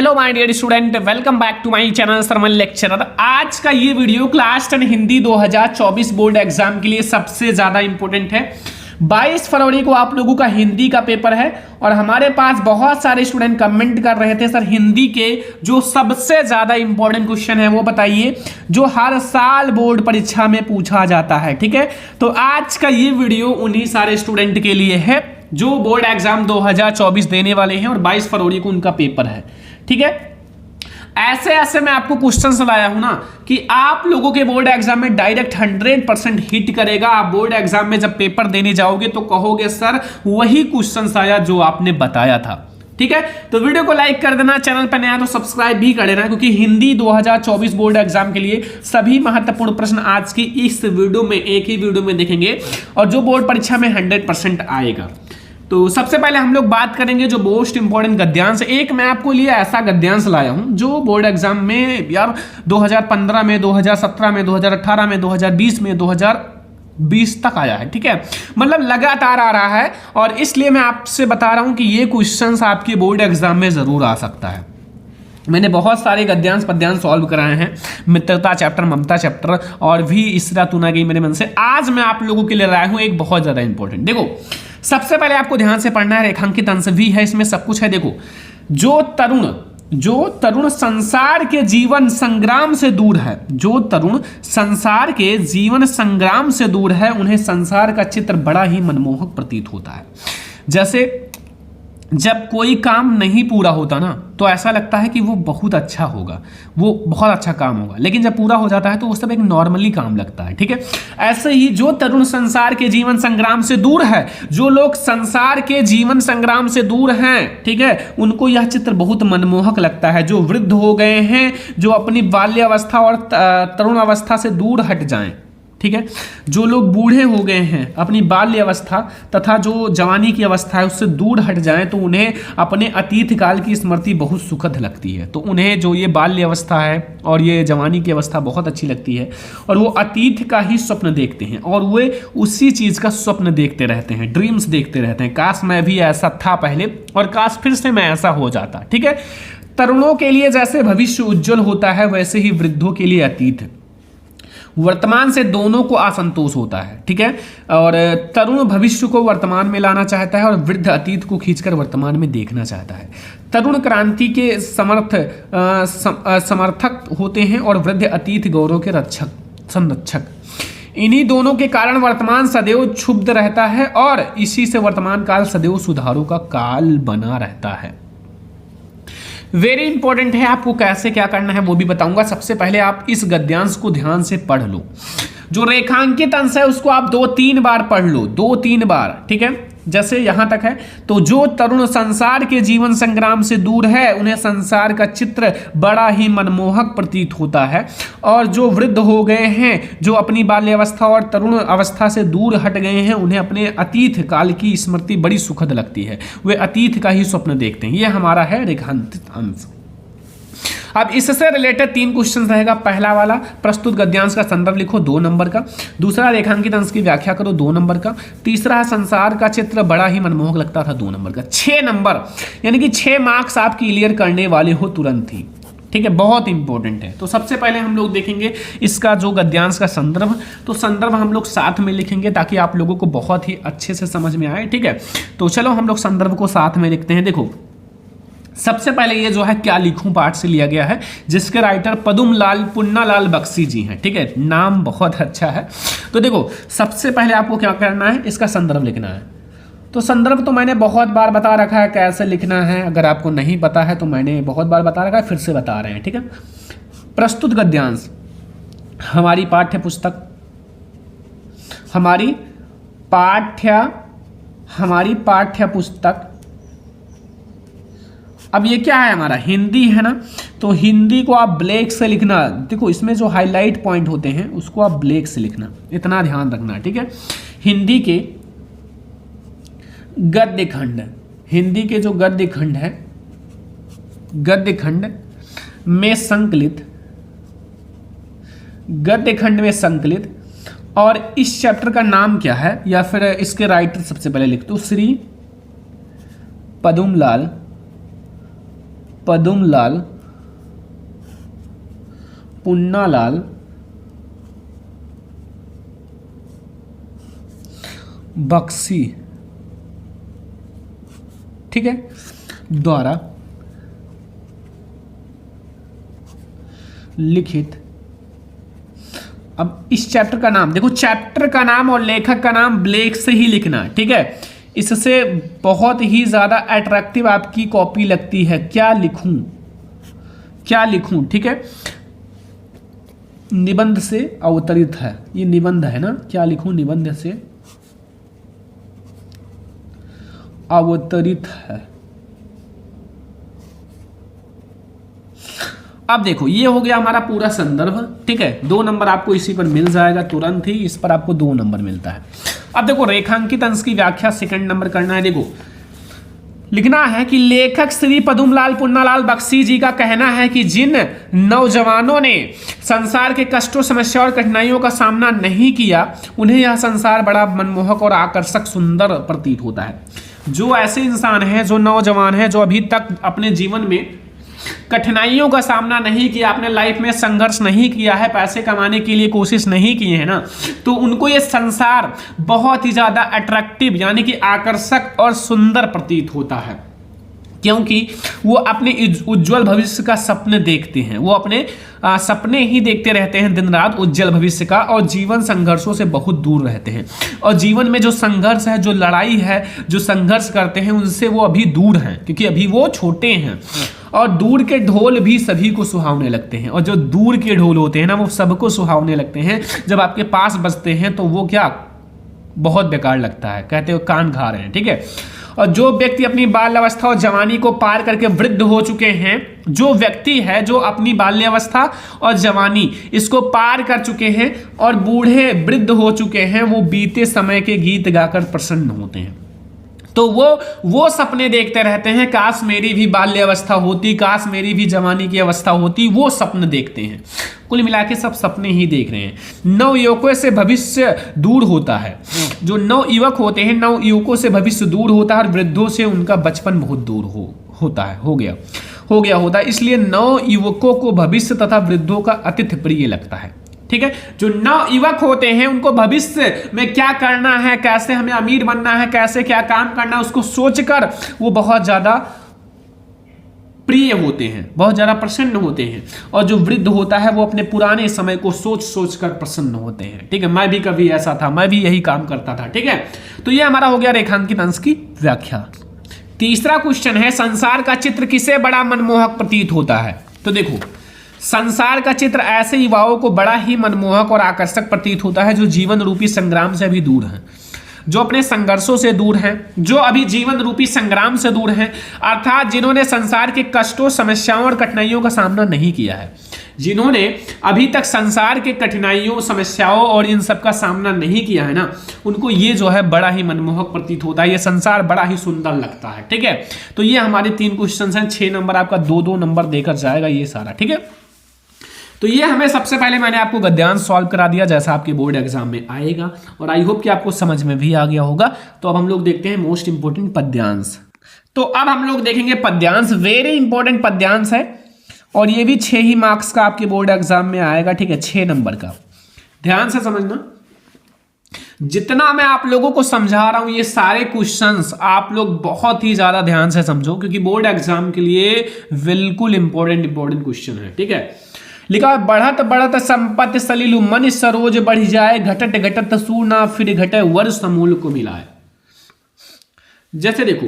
Hello my dear student, welcome back to my channel सरमन lecturer. आज का ये video class 10 Hindi 2024 board exam के लिए सबसे ज़्यादा इंपॉर्टेंट है। 22 फरवरी को आप लोगों का हिंदी का पेपर है और हमारे पास बहुत सारे स्टूडेंट कमेंट कर रहे थे सर हिंदी के जो सबसे ज़्यादा इंपॉर्टेंट क्वेश्चन है वो बताइए जो हर साल बोर्ड परीक्षा में पूछा जाता है। ठीक है, तो आज का ये वीडियो उन्हीं सारे स्टूडेंट के लिए है जो बोर्ड एग्जाम 2024 देने वाले हैं और 22 फरवरी को उनका पेपर है। ठीक है, ऐसे मैं आपको क्वेश्चन लाया हूं ना कि आप लोगों के बोर्ड एग्जाम में डायरेक्ट 100% हिट करेगा। आप बोर्ड एग्जाम में जब पेपर देने जाओगे तो कहोगे सर वही क्वेश्चन आया जो आपने बताया था। ठीक है, तो वीडियो को लाइक कर देना, चैनल पर नया तो सब्सक्राइब भी कर देना, क्योंकि हिंदी 2024 बोर्ड एग्जाम के लिए सभी महत्वपूर्ण प्रश्न आज की इस वीडियो में एक ही वीडियो में देखेंगे और जो बोर्ड परीक्षा में 100% आएगा। तो सबसे पहले हम लोग बात करेंगे जो मोस्ट इंपॉर्टेंट गद्यांश। एक मैं आपको लिए ऐसा गद्यांश लाया हूं जो बोर्ड एग्जाम में यार 2015 में, 2017 में, 2018 में, 2020 में, 2020 तक आया है। ठीक है, मतलब लगातार आ रहा है और इसलिए मैं आपसे बता रहा हूं कि ये क्वेश्चंस आपके बोर्ड एग्जाम में जरूर आ सकता है। मैंने बहुत सारे गद्यांश पद्यांश सॉल्व कराए हैं, मित्रता चैप्टर, ममता चैप्टर और भी इसरा तुना गई मेरे मन से। आज मैं आप लोगों के लिए लाया हूं एक बहुत ज्यादा इंपॉर्टेंट। देखो, सबसे पहले आपको ध्यान से पढ़ना है, रेखांकित अंश भी है इसमें, सब कुछ है। देखो, जो तरुण संसार के जीवन संग्राम से दूर है, जो तरुण संसार के जीवन संग्राम से दूर है, उन्हें संसार का चित्र बड़ा ही मनमोहक प्रतीत होता है। जैसे जब कोई काम नहीं पूरा होता ना तो ऐसा लगता है कि वो बहुत अच्छा होगा, वो बहुत अच्छा काम होगा, लेकिन जब पूरा हो जाता है तो वो सब एक नॉर्मली काम लगता है। ठीक है, ऐसे ही जो तरुण संसार के जीवन संग्राम से दूर है, जो लोग संसार के जीवन संग्राम से दूर हैं, ठीक है, उनको यह चित्र बहुत मनमोहक लगता है। जो वृद्ध हो गए हैं, जो अपनी बाल्यावस्था और तरुण अवस्था से दूर हट जाएं, ठीक है, जो लोग बूढ़े हो गए हैं, अपनी बाल्य अवस्था तथा जो जवानी की अवस्था है उससे दूर हट जाएं, तो उन्हें अपने अतीत काल की स्मृति बहुत सुखद लगती है। तो उन्हें जो ये बाल्य अवस्था है और ये जवानी की अवस्था बहुत अच्छी लगती है और वो अतीत का ही स्वप्न देखते हैं और वे उसी चीज़ का स्वप्न देखते रहते हैं, ड्रीम्स देखते रहते हैं। काश मैं भी ऐसा था पहले और काश फिर से मैं ऐसा हो जाता। ठीक है, तरुणों के लिए जैसे भविष्य उज्जवल होता है वैसे ही वृद्धों के लिए अतीत, वर्तमान से दोनों को असंतोष होता है। ठीक है, और तरुण भविष्य को वर्तमान में लाना चाहता है और वृद्ध अतीत को खींचकर वर्तमान में देखना चाहता है। तरुण क्रांति के समर्थक होते हैं और वृद्ध अतीत गौरव के संरक्षक। इन्हीं दोनों के कारण वर्तमान सदैव क्षुब्ध रहता है और इसी से वर्तमान काल सदैव सुधारों का काल बना रहता है। वेरी इंपॉर्टेंट है, आपको कैसे क्या करना है वो भी बताऊंगा। सबसे पहले आप इस गद्यांश को ध्यान से पढ़ लो। जो रेखांकित अंश है उसको आप 2-3 बार पढ़ लो, 2-3 बार। ठीक है, जैसे यहां तक है तो जो तरुण संसार के जीवन संग्राम से दूर है उन्हें संसार का चित्र बड़ा ही मनमोहक प्रतीत होता है और जो वृद्ध हो गए हैं, जो अपनी बाल्यावस्था और तरुण अवस्था से दूर हट गए हैं, उन्हें अपने अतीत काल की स्मृति बड़ी सुखद लगती है, वे अतीत का ही स्वप्न देखते हैं। यह हमारा है रेखांकित अंश। अब इससे रिलेटेड 3 क्वेश्चन रहेगा। पहला वाला, प्रस्तुत गद्यांश का संदर्भ लिखो 2 नंबर का। दूसरा, रेखांकित अंश की व्याख्या करो 2 नंबर का। तीसरा, संसार का चित्र बड़ा ही मनमोहक लगता था 2 नंबर का। 6 नंबर, यानी कि 6 मार्क्स आप क्लियर करने वाले हो तुरंत ही। ठीक है, बहुत इंपॉर्टेंट है। तो सबसे पहले हम लोग देखेंगे इसका जो गद्यांश का संदर्भ, तो संदर्भ हम लोग साथ में लिखेंगे ताकि आप लोगों को बहुत ही अच्छे से समझ में आए। ठीक है, तो चलो हम लोग संदर्भ को साथ में लिखते हैं। देखो, सबसे पहले ये जो है क्या लिखूं पाठ से लिया गया है, जिसके राइटर पदुमलाल पुन्नालाल बख्शी जी हैं। ठीक है, नाम बहुत अच्छा है। तो देखो, सबसे पहले आपको क्या करना है, इसका संदर्भ लिखना है। तो संदर्भ तो मैंने बहुत बार बता रखा है कैसे लिखना है, अगर आपको नहीं पता है तो मैंने बहुत बार बता रखा है, फिर से बता रहे हैं। ठीक है, प्रस्तुत गद्यांश हमारी पाठ्य पुस्तक, हमारी पाठ्य पुस्तक। अब ये क्या है, हमारा हिंदी है ना, तो हिंदी को आप ब्लैक से लिखना। देखो, इसमें जो हाईलाइट पॉइंट होते हैं उसको आप ब्लैक से लिखना, इतना ध्यान रखना। ठीक है, हिंदी के गद्य खंड, हिंदी के जो गद्य खंड है, गद्य खंड में संकलित, गद्य खंड में संकलित, और इस चैप्टर का नाम क्या है या फिर इसके राइटर सबसे पहले लिख दो, श्री पदुमलाल पद्मलाल पुन्नालाल बख्शी, ठीक है, द्वारा लिखित। अब इस चैप्टर का नाम देखो, चैप्टर का नाम और लेखक का नाम ब्लैक से ही लिखना, ठीक है। इससे बहुत ही ज्यादा अट्रैक्टिव आपकी कॉपी लगती है। क्या लिखूं, क्या लिखूं, ठीक है। निबंध से अवतरित है, ये निबंध है ना, क्या लिखूं, निबंध से अवतरित है। अब देखो ये हो गया हमारा पूरा संदर्भ, ठीक है। 2 नंबर आपको इसी पर मिल जाएगा तुरंत ही, इस पर आपको 2 नंबर मिलता है। अब देखो रेखांकित अंश की व्याख्या सेकंड नंबर करना है। देखो लिखना है कि लेखक श्री पद्मलाल पुन्नालाल बख्शी जी का कहना है कि जिन नौजवानों ने संसार के कष्टों, समस्याओं और कठिनाइयों का सामना नहीं किया, उन्हें यह संसार बड़ा मनमोहक और आकर्षक सुंदर प्रतीत होता है। जो ऐसे इंसान हैं, जो नौजवान हैं, जो अभी तक अपने जीवन में कठिनाइयों का सामना नहीं किया, अपने लाइफ में संघर्ष नहीं किया है, पैसे कमाने के लिए कोशिश नहीं किए हैं ना, तो उनको ये संसार बहुत ही ज्यादा अट्रैक्टिव यानी कि आकर्षक और सुंदर प्रतीत होता है, क्योंकि वो अपने उज्जवल भविष्य का सपने देखते हैं। वो अपने सपने ही देखते रहते हैं दिन रात उज्जवल भविष्य का, और जीवन संघर्षों से बहुत दूर रहते हैं। और जीवन में जो संघर्ष है, जो लड़ाई है, जो संघर्ष करते हैं, उनसे वो अभी दूर हैं, क्योंकि अभी वो छोटे हैं। और दूर के ढोल भी सभी को सुहावने लगते हैं, और जो दूर के ढोल होते हैं ना, वो सबको सुहावने लगते हैं। जब आपके पास बजते हैं तो वो क्या बहुत बेकार लगता है, कहते हो कान खा रहे हैं, ठीक है। और जो व्यक्ति अपनी बाल्यावस्था और जवानी को पार करके वृद्ध हो चुके हैं, जो व्यक्ति है जो अपनी बाल्यावस्था और जवानी इसको पार कर चुके हैं और बूढ़े वृद्ध हो चुके हैं, वो बीते समय के गीत गाकर प्रसन्न होते हैं। तो वो सपने देखते रहते हैं, काश मेरी भी बाल्यावस्था होती, काश मेरी भी जवानी की अवस्था होती, वो सपने देखते हैं। कुल मिला के सब सपने ही देख रहे हैं। नवयुवकों से भविष्य दूर होता है। जो नवयुवक होते हैं, नवयुवकों से भविष्य दूर होता है, और वृद्धों से उनका बचपन बहुत दूर होता है, हो गया होता है। इसलिए नवयुवकों को भविष्य तथा वृद्धों का अतिथि प्रिय लगता है, ठीक है। जो नवयुवक होते हैं उनको भविष्य में क्या करना है, कैसे हमें अमीर बनना है, कैसे क्या काम करना है, उसको सोचकर वो बहुत ज्यादा प्रिय होते हैं, बहुत ज्यादा प्रसन्न होते हैं। और जो वृद्ध होता है वो अपने पुराने समय को सोच कर प्रसन्न होते हैं, ठीक है। मैं भी कभी ऐसा था, मैं भी यही काम करता था, ठीक है। तो ये हमारा हो गया रेखांकित अंश की व्याख्या। तीसरा क्वेश्चन है, संसार का चित्र किसे बड़ा मनमोहक प्रतीत होता है। तो देखो संसार का चित्र ऐसे युवाओं को बड़ा ही मनमोहक और आकर्षक प्रतीत होता है जो जीवन रूपी संग्राम से भी दूर हैं, जो अपने संघर्षों से दूर हैं, जो अभी जीवन रूपी संग्राम से दूर हैं, अर्थात जिन्होंने संसार के कष्टों, समस्याओं और कठिनाइयों का सामना नहीं किया है, जिन्होंने अभी तक संसार के कठिनाइयों, समस्याओं और इन सब का सामना नहीं किया है ना, उनको ये जो है बड़ा ही मनमोहक प्रतीत होता है, ये संसार बड़ा ही सुंदर लगता है, ठीक है। तो ये हमारे 3 क्वेश्चन हैं, 6 नंबर आपका 2-2 नंबर देकर जाएगा ये सारा, ठीक है। तो ये हमें सबसे पहले मैंने आपको गद्यांश सॉल्व करा दिया जैसा आपके बोर्ड एग्जाम में आएगा, और आई होप कि आपको समझ में भी आ गया होगा। तो अब हम लोग देखते हैं मोस्ट इंपोर्टेंट पद्यांश। तो अब हम लोग देखेंगे पद्यांश, वेरी इंपॉर्टेंट पद्यांश है, और ये भी 6 ही मार्क्स का आपके बोर्ड एग्जाम में आएगा, ठीक है, 6 नंबर का। ध्यान से समझना, जितना मैं आप लोगों को समझा रहा हूं ये सारे क्वेश्चंस आप लोग बहुत ही ज्यादा ध्यान से समझो, क्योंकि बोर्ड एग्जाम के लिए बिल्कुल इंपॉर्टेंट क्वेश्चन है, ठीक है। लिखा, बढ़त बढ़त संपत्ति सलिल मन सरोज बढ़ जाए, घटत घटत सूर ना फिर घटे वर समूल को मिलाए। जैसे देखो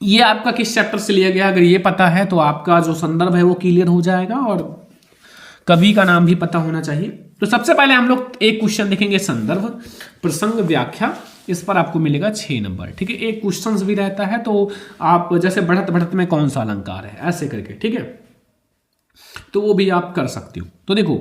ये आपका किस चैप्टर से लिया गया, अगर ये पता है तो आपका जो संदर्भ है वो क्लियर हो जाएगा, और कवि का नाम भी पता होना चाहिए। तो सबसे पहले हम लोग एक क्वेश्चन देखेंगे, संदर्भ प्रसंग व्याख्या, इस पर आपको मिलेगा 6 नंबर, ठीक है। एक क्वेश्चन भी रहता है, तो आप जैसे बढ़त बढ़त में कौन सा अलंकार है ऐसे करके, ठीक है, तो वो भी आप कर सकते हो। तो देखो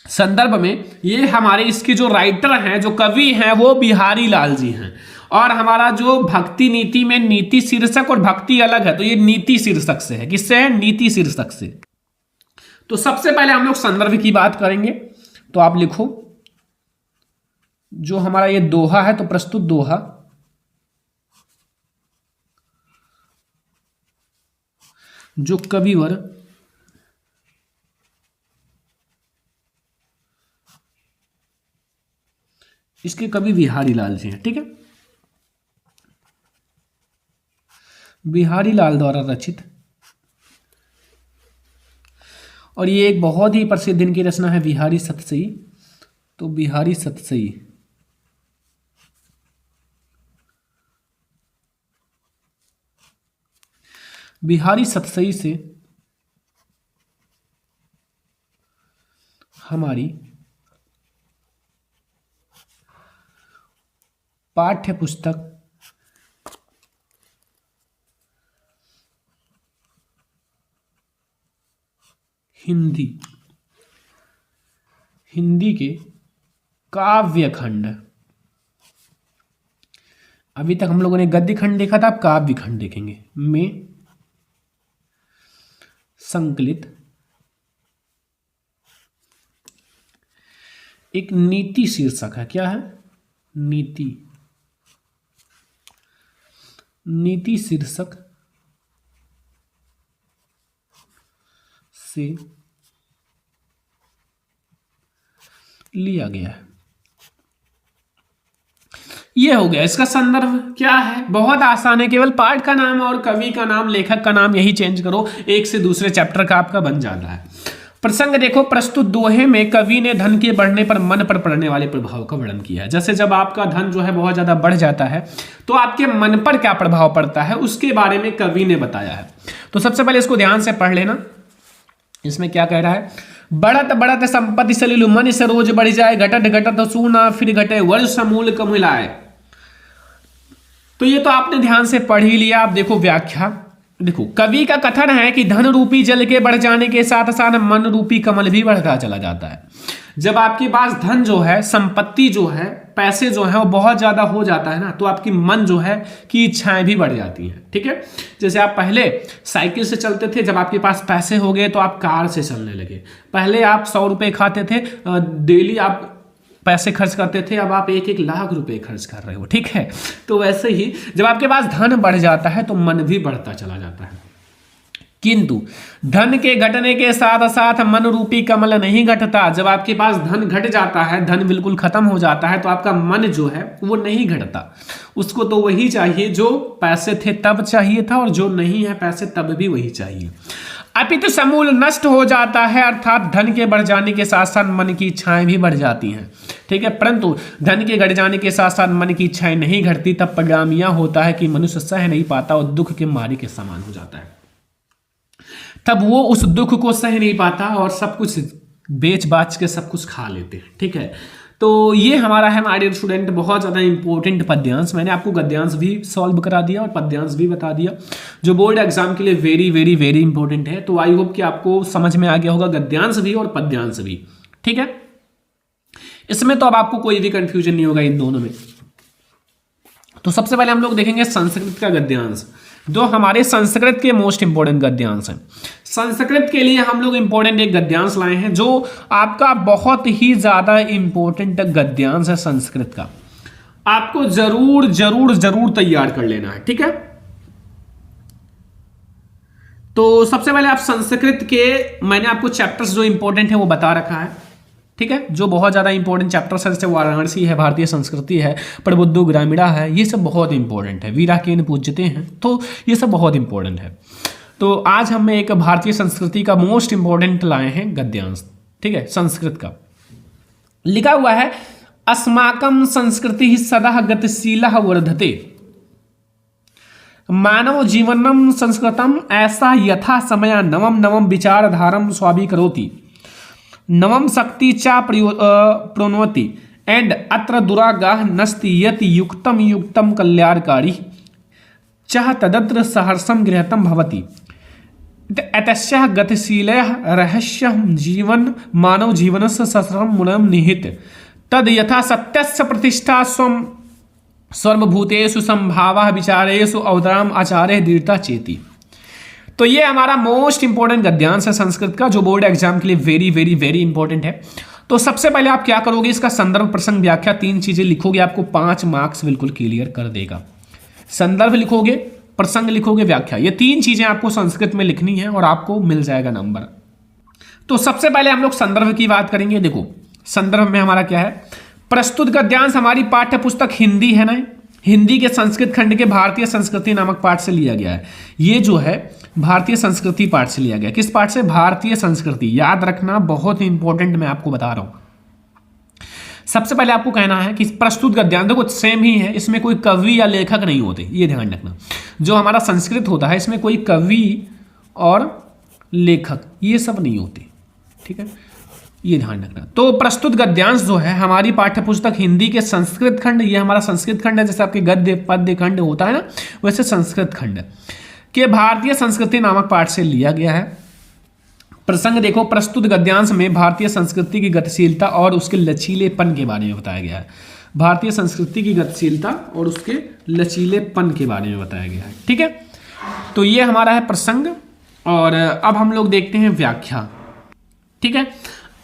संदर्भ में ये हमारे इसके जो राइटर हैं, जो कवि हैं, वो बिहारी लाल जी हैं, और हमारा जो भक्ति नीति में नीति शीर्षक और भक्ति अलग है, तो ये नीति शीर्षक से है। किससे है? नीति शीर्षक से। तो सबसे पहले हम लोग संदर्भ की बात करेंगे, तो आप लिखो जो हमारा ये दोहा है, तो प्रस्तुत दोहा जो कविवर इसके कवि बिहारी लाल जी हैं। ठीक है, बिहारी लाल द्वारा रचित, और ये एक बहुत ही प्रसिद्ध इनकी रचना है बिहारी सतसई। तो बिहारी सतसई बिहारी सतसई से हमारी पाठ्य पुस्तक हिंदी के काव्य खंड, अभी तक हम लोगों ने गद्य खंड देखा था, अब काव्य खंड देखेंगे, में संकलित एक नीति शीर्षक है। क्या है? नीति शीर्षक से लिया गया है। ये हो गया। इसका संदर्भ क्या है? बहुत आसान है, केवल पाठ का नाम और कवि का नाम, लेखक का नाम यही चेंज करो, एक से दूसरे चैप्टर का आपका बन जाता है। प्रसंग देखो, प्रस्तुत दोहे में कवि ने धन के बढ़ने पर मन पर पड़ने वाले प्रभाव का वर्णन किया है। जैसे जब आपका धन जो है बहुत ज्यादा बढ़ जाता है तो आपके मन पर क्या प्रभाव पड़ता है उसके बारे में कवि ने बताया है। तो सबसे पहले इसको ध्यान से पढ़ लेना। इसमें क्या कह रहा है? बढ़त बढ़त संपत्ति सलिलु मन से रोज बढ़ जाए, घटत घटत सूना फिर घटे वर्ष समूल कमिलाए। तो ये तो आपने ध्यान से पढ़ ही लिया। आप देखो व्याख्या, देखो कवि का कथन है कि धन रूपी जल के बढ़ जाने के साथ साथ मन रूपी कमल भी बढ़ता चला जाता है। जब आपके पास धन जो है, संपत्ति जो है, पैसे जो है वो बहुत ज्यादा हो जाता है ना, तो आपकी मन जो है की इच्छाएं भी बढ़ जाती हैं। ठीक है, जैसे आप पहले साइकिल से चलते थे, जब आपके पास पैसे हो गए तो आप कार से चलने लगे। पहले आप 100 रुपए खाते थे, डेली आप पैसे खर्च करते थे, अब आप 1-1 लाख रुपए खर्च कर रहे हो। ठीक है, तो वैसे ही जब आपके पास धन बढ़ जाता है तो मन भी बढ़ता चला जाता है। किंतु धन के घटने के साथ साथ मन रूपी कमल नहीं घटता। जब आपके पास धन घट जाता है, धन बिल्कुल खत्म हो जाता है, तो आपका मन जो है वो नहीं घटता। उसको तो वही चाहिए जो पैसे थे तब चाहिए था, और जो नहीं है पैसे तब भी वही चाहिए। अपितु समूल नष्ट हो जाता है, अर्थात धन के बढ़ जाने के साथ साथ मन की इच्छाएं भी बढ़ जाती हैं। ठीक है, परंतु धन के घट जाने के साथ साथ मन की इच्छाएं नहीं घटती, तब परिणाम यह होता है कि मनुष्य सह नहीं पाता और दुख के मारे के समान हो जाता है। तब वो उस दुख को सह नहीं पाता और सब कुछ बेच बाच के सब कुछ खा लेते हैं। ठीक है, तो ये हमारा है माय डियर स्टूडेंट बहुत ज़्यादा इंपॉर्टेंट पद्यांश। मैंने आपको गद्यांश भी सॉल्व करा दिया और पद्यांश भी बता दिया, जो बोर्ड एग्जाम के लिए वेरी वेरी वेरी इंपॉर्टेंट है। तो आई होप कि आपको समझ में आ गया होगा गद्यांश भी और पद्यांश भी। ठीक है, इसमें तो अब आपको कोई भी कंफ्यूजन नहीं होगा इन दोनों में। तो सबसे पहले हम लोग देखेंगे संस्कृत का गद्यांश, जो हमारे संस्कृत के मोस्ट इंपोर्टेंट गद्यांश हैं। संस्कृत के लिए हम लोग इंपॉर्टेंट एक गद्यांश लाए हैं, जो आपका बहुत ही ज्यादा इंपॉर्टेंट गद्यांश है संस्कृत का। आपको जरूर जरूर जरूर तैयार कर लेना है। ठीक है, तो सबसे पहले आप संस्कृत के, मैंने आपको चैप्टर्स जो इंपॉर्टेंट है वो बता रखा है। ठीक है, जो बहुत ज़्यादा इंपॉर्टेंट चैप्टर्स है, जैसे वाराणसी है, भारतीय संस्कृति है, प्रबुद्धो ग्रामीणा है, ये सब बहुत इंपॉर्टेंट है। वीरा केन पूज्यते हैं, तो ये सब बहुत इंपॉर्टेंट है। तो आज हम एक भारतीय संस्कृति का मोस्ट इंपॉर्टेंट लाए हैं गद्यांश। ठीक है, संस्कृत का लिखा हुआ है, अस्माकं संस्कृति सदा गतिशीला वर्धते, मानव जीवनम संस्कृतम ऐसा यथा समय नवम नवम विचारधारम स्वाभिकरोति, नवम शक्ति चा प्रणोति, एंड अत्र दुरागाह नस्ति यति युक्तम युक्तम कल्याणकारी चाह तदत्र सहर्षम गृहतम भवति, एतस्याः गतिशीलः रहस्य जीवन मानव जीवनस्य सहस्रम मूलम निहित, तद यथा सत्यस्य प्रतिष्ठा स्वम सर्वभूतेषु संभावः विचारेषु अवतराम आचार्य दृढ़ता चेति। तो ये हमारा मोस्ट इंपॉर्टेंट गद्यांश है संस्कृत का, जो बोर्ड एग्जाम के लिए वेरी वेरी वेरी इंपॉर्टेंट है। तो सबसे पहले आप क्या करोगे, इसका संदर्भ प्रसंग व्याख्या 3 चीजें लिखोगे, आपको 5 मार्क्स बिल्कुल क्लियर कर देगा। संदर्भ लिखोगे, प्रसंग लिखोगे, व्याख्या। ये 3 चीजें आपको संस्कृत में लिखनी है और आपको मिल जाएगा नंबर। तो सबसे पहले हम लोग संदर्भ की बात करेंगे। देखो संदर्भ में हमारा क्या है, प्रस्तुत गद्यांश हमारी पाठ्य पुस्तक हिंदी है ना, हिंदी के संस्कृत खंड के भारतीय संस्कृति नामक पाठ से लिया गया है। ये जो है भारतीय संस्कृति पाठ से लिया गया। किस पाठ से? भारतीय संस्कृति। याद रखना, बहुत ही इंपॉर्टेंट मैं आपको बता रहा हूं। सबसे पहले आपको कहना है कि प्रस्तुत गद्यांश देखो सेम ही है, इसमें कोई कवि या लेखक नहीं होते, ये ध्यान रखना। जो हमारा संस्कृत होता है इसमें कोई कवि और लेखक ये सब नहीं होते, ठीक है, ये ध्यान रखना। तो प्रस्तुत गद्यांश जो है हमारी पाठ्य पुस्तक हिंदी के संस्कृत खंड, ये हमारा संस्कृत खंड है, जैसे आपके गद्य पद्य खंड होता है ना, वैसे संस्कृत खंड के भारतीय संस्कृति नामक पाठ से लिया गया है। प्रसंग देखो, प्रस्तुत गद्यांश में भारतीय संस्कृति की गतिशीलता और उसके लचीलेपन के बारे में बताया गया है। भारतीय संस्कृति की गतिशीलता और उसके लचीलेपन के बारे में बताया गया है, ठीक है। तो ये हमारा है प्रसंग। और अब हम लोग देखते हैं व्याख्या, ठीक है।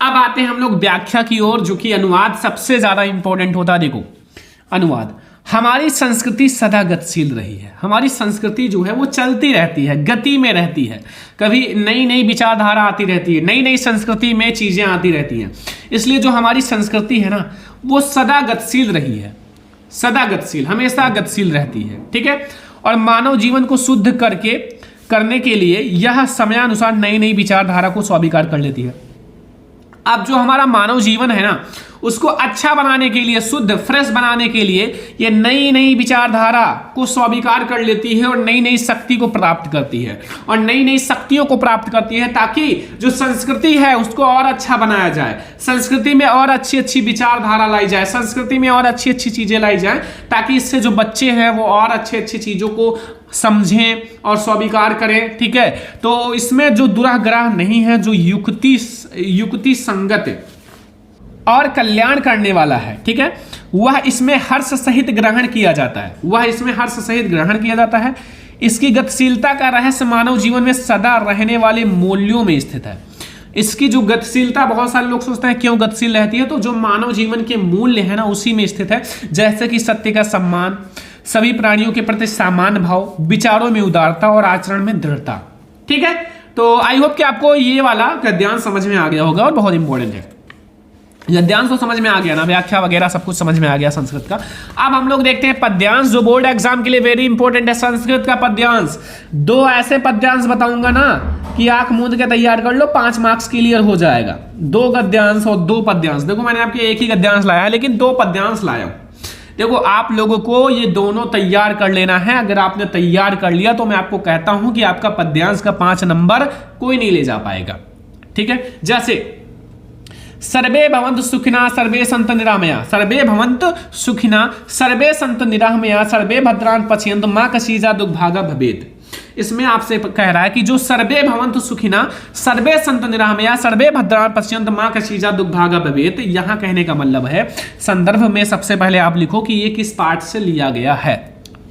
अब आते हैं हम लोग व्याख्या की ओर, जो कि अनुवाद सबसे ज्यादा इंपॉर्टेंट होता है। देखो अनुवाद, हमारी संस्कृति सदा गतिशील रही है। हमारी संस्कृति जो है वो चलती रहती है, गति में रहती है, कभी नई नई विचारधारा आती रहती है, नई नई संस्कृति में चीजें आती रहती हैं। इसलिए जो हमारी संस्कृति है ना वो सदा गतिशील रही है, सदा गतिशील, हमेशा गतिशील रहती है, ठीक है। और मानव जीवन को शुद्ध करने के लिए यह समयानुसार नई नई विचारधारा को स्वीकार कर लेती है। अब जो हमारा मानव जीवन है ना उसको अच्छा बनाने के लिए, शुद्ध फ्रेश बनाने के लिए ये नई नई विचारधारा को स्वीकार कर लेती है और नई नई शक्ति को प्राप्त करती है, और नई नई शक्तियों को प्राप्त करती है ताकि जो संस्कृति है उसको और अच्छा बनाया जाए, संस्कृति में और अच्छी अच्छी विचारधारा लाई जाए, संस्कृति में और अच्छी अच्छी चीजें लाई जाए, ताकि इससे जो बच्चे हैं वो और अच्छी अच्छी चीजों को समझें और स्वीकार करें, ठीक है। तो इसमें जो दुराग्रह नहीं है, जो युक्ति संगत और कल्याण करने वाला है, ठीक है, वह इसमें हर्ष सहित ग्रहण किया जाता है, वह इसमें हर्ष सहित ग्रहण किया जाता है। इसकी गतिशीलता का रहस्य मानव जीवन में सदा रहने वाले मूल्यों में स्थित है। इसकी जो गतिशीलता, बहुत सारे लोग सोचते हैं क्यों गतिशील रहती है, तो जो मानव जीवन के मूल्य है ना उसी में स्थित है, जैसे कि सत्य का सम्मान, सभी प्राणियों के प्रति सामान्य भाव, विचारों में उदारता और आचरण में दृढ़ता, ठीक है। तो आई होप कि आपको ये वाला गद्यांश समझ में आ गया होगा और बहुत इंपॉर्टेंट है। गद्यांश तो समझ में आ गया ना, व्याख्या वगैरह सब कुछ समझ में आ गया संस्कृत का। अब हम लोग देखते हैं पद्यांश, जो बोर्ड एग्जाम के लिए वेरी इंपॉर्टेंट है। संस्कृत का पद्यांश, 2 ऐसे पद्यांश बताऊंगा ना कि आंख मूंद के तैयार कर लो, 5 मार्क्स क्लियर हो जाएगा। 2 गद्यांश और 2 पद्यांश। देखो मैंने आपके एक ही गद्यांश लाया है लेकिन 2 पद्यांश लाया हूं। देखो आप लोगों को ये दोनों तैयार कर लेना है। अगर आपने तैयार कर लिया तो मैं आपको कहता हूं कि आपका पद्यांश का 5 नंबर कोई नहीं ले जा पाएगा, ठीक है। जैसे सर्वे भवन्तु सुखिना सर्वे सन्तु निरामया, सर्वे भवन्तु सुखिना सर्वे सन्तु निरामया, सर्वे भद्रान पश्यन्तु मा कश्चित् दुर्भागा भवेत्। इसमें आपसे कह रहा है कि जो सर्वे भवन्तु सुखिना सर्वे सन्तु निरामया सर्वे भद्रान पश्यन्तु मा कश्चित् दुर्भागा भवेत्, यहां कहने का मतलब है, संदर्भ में सबसे पहले आप लिखो कि ये किस पाठ से लिया गया है,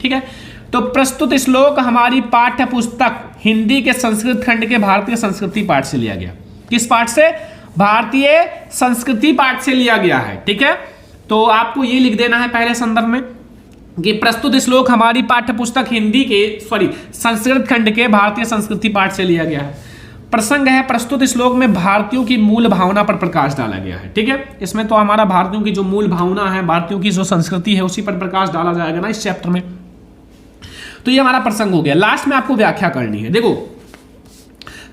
ठीक है। तो प्रस्तुत श्लोक हमारी पाठ्य पुस्तक हिंदी के संस्कृत खंड के भारतीय संस्कृति पाठ से लिया गया। किस पाठ से? भारतीय संस्कृति पाठ से लिया गया है, ठीक है। तो आपको ये लिख देना है पहले संदर्भ में कि प्रस्तुत श्लोक हमारी पाठ्य पुस्तक हिंदी के संस्कृत खंड के भारतीय संस्कृति पाठ से लिया गया है। प्रसंग है, प्रस्तुत श्लोक में भारतीयों की मूल भावना पर प्रकाश डाला गया है, ठीक है। इसमें तो हमारा भारतीयों की जो मूल भावना है, भारतीयों की जो संस्कृति है उसी पर प्रकाश डाला जाएगा ना इस चैप्टर में। तो ये हमारा प्रसंग हो गया। लास्ट में आपको व्याख्या करनी है। देखो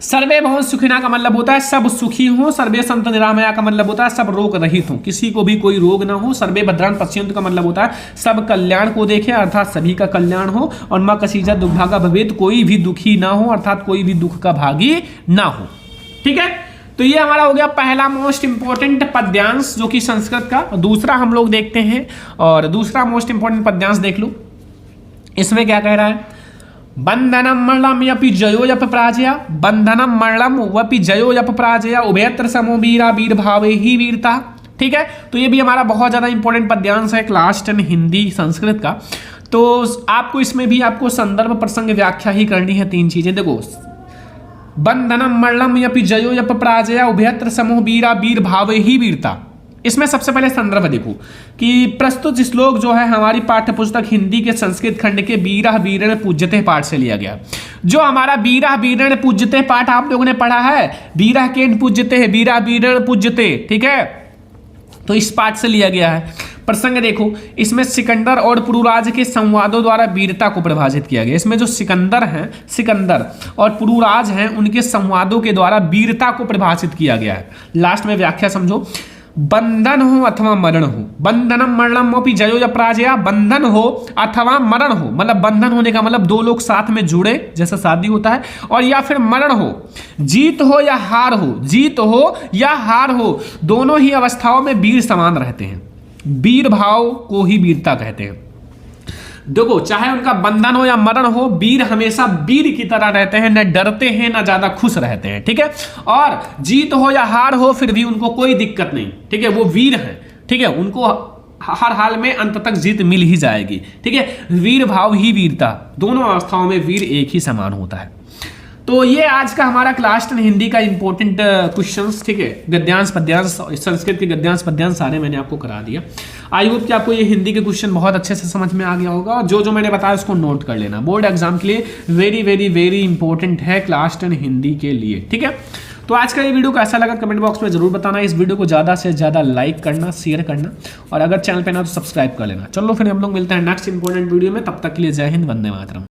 सर्वे भवन सुखिना का मतलब होता है सब सुखी हो, सर्वे संत निरामया का मतलब होता है सब रोग रहित हो, किसी को भी कोई रोग ना हो, सर्वे भद्रान पश्यन्तु का मतलब होता है सब कल्याण को देखें अर्थात सभी का कल्याण हो, और मां कश्चित् दुर्भागा भवेत्, कोई भी दुखी ना हो अर्थात कोई भी दुख का भागी ना हो, ठीक है। तो ये हमारा हो गया पहला मोस्ट इंपॉर्टेंट पद्यांश जो कि संस्कृत का। दूसरा हम लोग देखते हैं, और दूसरा मोस्ट इंपॉर्टेंट पद्यांश देख लो। इसमें क्या कह रहा है? बंधनम मरणम यपि जयो यप पराजया, बंधनम मरणम वपि जयो यप पराजया, उभयत्र समो वीरा वीर भावे ही वीरता, ठीक है। तो ये भी हमारा बहुत ज्यादा इंपॉर्टेंट पद्यांश है क्लास 10 हिंदी संस्कृत का। तो आपको इसमें भी आपको संदर्भ प्रसंग व्याख्या ही करनी है। 3 चीजें देखो, बंधनम मरणम यपि जयो यप पराजया, उभयत्र समो वीरा वीर भावे ही वीरता। इसमें सबसे पहले संदर्भ देखो कि प्रस्तुत श्लोक जो है हमारी पाठ्य पुस्तक हिंदी के संस्कृत खंड के बीरा बीरण पूज्यते पाठ से लिया गया। जो हमारा बीरा बीरण पूज्यते पाठ आप लोगों ने पढ़ा है, बीरा केन पूज्यते है, बीरा बीरण पूज्यते, ठीक है, तो इस पाठ से लिया गया है। प्रसंग देखो, इसमें सिकंदर और पुरुराज के संवादों द्वारा वीरता को परिभाषित किया गया। इसमें जो सिकंदर और पुरुराज हैं उनके संवादों के द्वारा वीरता को परिभाषित किया गया है। लास्ट में व्याख्या समझो, बंधन हो अथवा मरण हो, बंधनम मरणम अपि जयो या पराजया, बंधन हो अथवा मरण हो, मतलब बंधन होने का मतलब दो लोग साथ में जुड़े जैसा शादी होता है, और या फिर मरण हो, जीत हो या हार हो, जीत हो या हार हो, दोनों ही अवस्थाओं में वीर समान रहते हैं। वीर भाव को ही वीरता कहते हैं। देखो, चाहे उनका बंधन हो या मरण हो, वीर हमेशा वीर की तरह रहते हैं, न डरते हैं न ज्यादा खुश रहते हैं, ठीक है। और जीत हो या हार हो फिर भी उनको कोई दिक्कत नहीं, ठीक है, वो वीर हैं, ठीक है, उनको हर हाल में अंत तक जीत मिल ही जाएगी, ठीक है। वीर भाव ही वीरता, दोनों अवस्थाओं में वीर एक ही समान होता है। तो ये आज का हमारा क्लास 10 हिंदी का इंपॉर्टेंट क्वेश्चंस, ठीक है, गद्यांश पद्यांश, संस्कृत के गद्यांश पद्यांश सारे मैंने आपको करा दिया। आई होप कि आपको ये हिंदी के क्वेश्चन बहुत अच्छे से समझ में आ गया होगा, और जो जो मैंने बताया उसको नोट कर लेना। बोर्ड एग्जाम के लिए वेरी वेरी वेरी इंपॉर्टेंट है क्लास 10 हिंदी के लिए, ठीक है। तो आज का ये वीडियो कैसा लगा कमेंट बॉक्स में जरूर बताना। इस वीडियो को ज़्यादा से ज़्यादा लाइक करना, शेयर करना, और अगर चैनल पे ना तो सब्सक्राइब कर लेना। चलो फिर हम लोग मिलते हैं नेक्स्ट इंपॉर्टेंट वीडियो में, तब तक के लिए जय हिंद, वंदे मातरम।